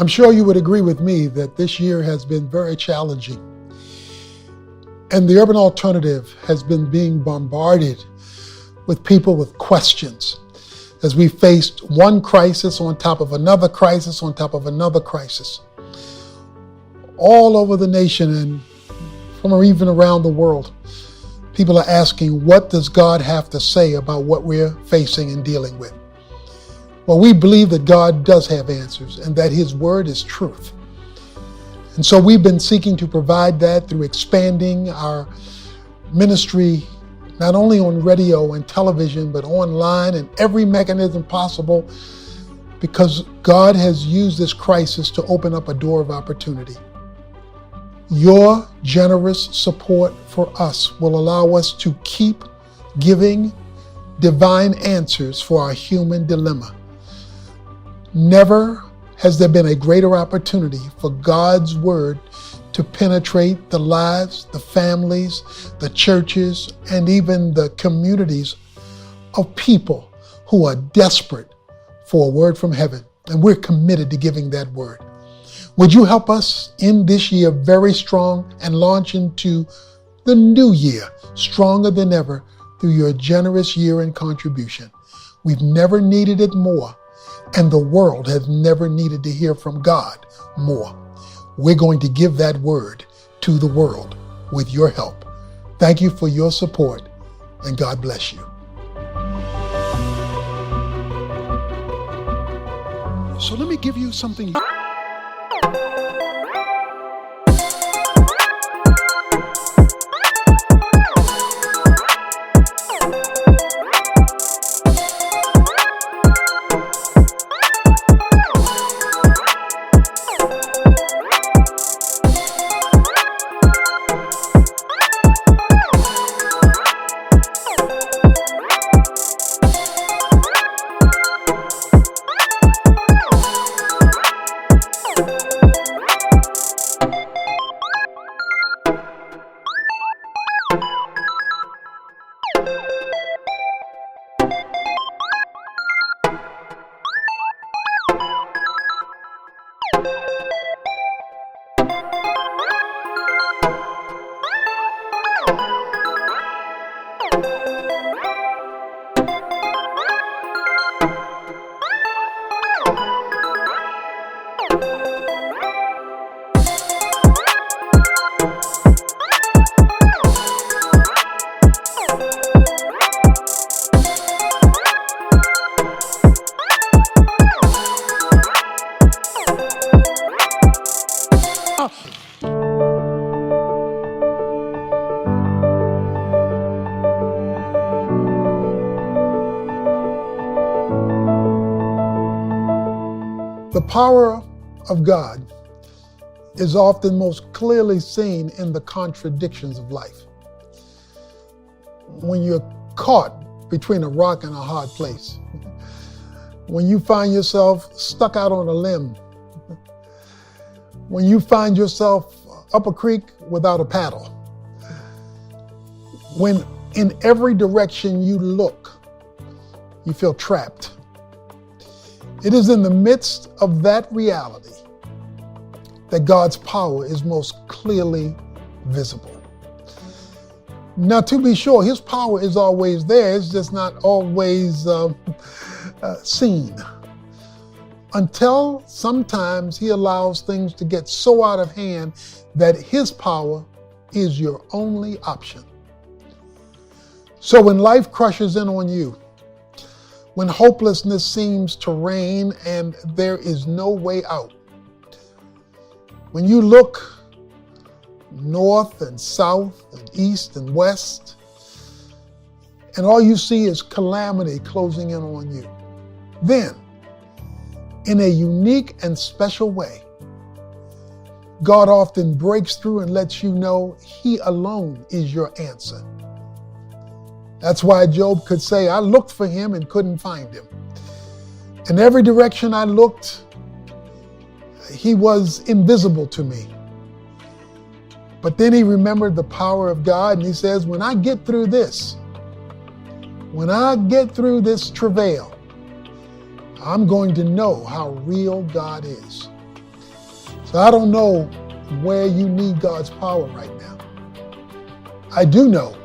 I'm sure you would agree with me that this year has been very challenging. And the urban alternative has been being bombarded with people with questions as we faced one crisis on top of another crisis on top of another crisis. All over the nation and from even around the world, people are asking, what does God have to say about what we're facing and dealing with? Well, we believe that God does have answers and that His word is truth. And so we've been seeking to provide that through expanding our ministry, not only on radio and television, but online and every mechanism possible, because God has used this crisis to open up a door of opportunity. Your generous support for us will allow us to keep giving divine answers for our human dilemma. Never has there been a greater opportunity for God's word to penetrate the lives, the families, the churches, and even the communities of people who are desperate for a word from heaven. And we're committed to giving that word. Would you help us end this year very strong and launch into the new year stronger than ever through your generous year-end contribution? We've never needed it more, and the world has never needed to hear from God more. We're going to give that word to the world with your help. Thank you for your support, and God bless you. So let me give you something. The power of God is often most clearly seen in the contradictions of life. When you're caught between a rock and a hard place, when you find yourself stuck out on a limb, when you find yourself up a creek without a paddle, when in every direction you look, you feel trapped. It is in the midst of that reality that God's power is most clearly visible. Now, to be sure, His power is always there. It's just not always seen. Until sometimes He allows things to get so out of hand that His power is your only option. So when life crushes in on you, when hopelessness seems to reign and there is no way out, when you look north and south and east and west, and all you see is calamity closing in on you, then, in a unique and special way, God often breaks through and lets you know He alone is your answer. That's why Job could say, I looked for Him and couldn't find Him. In every direction I looked, He was invisible to me. But then he remembered the power of God, and he says, when I get through this travail, I'm going to know how real God is. So I don't know where you need God's power right now. I do know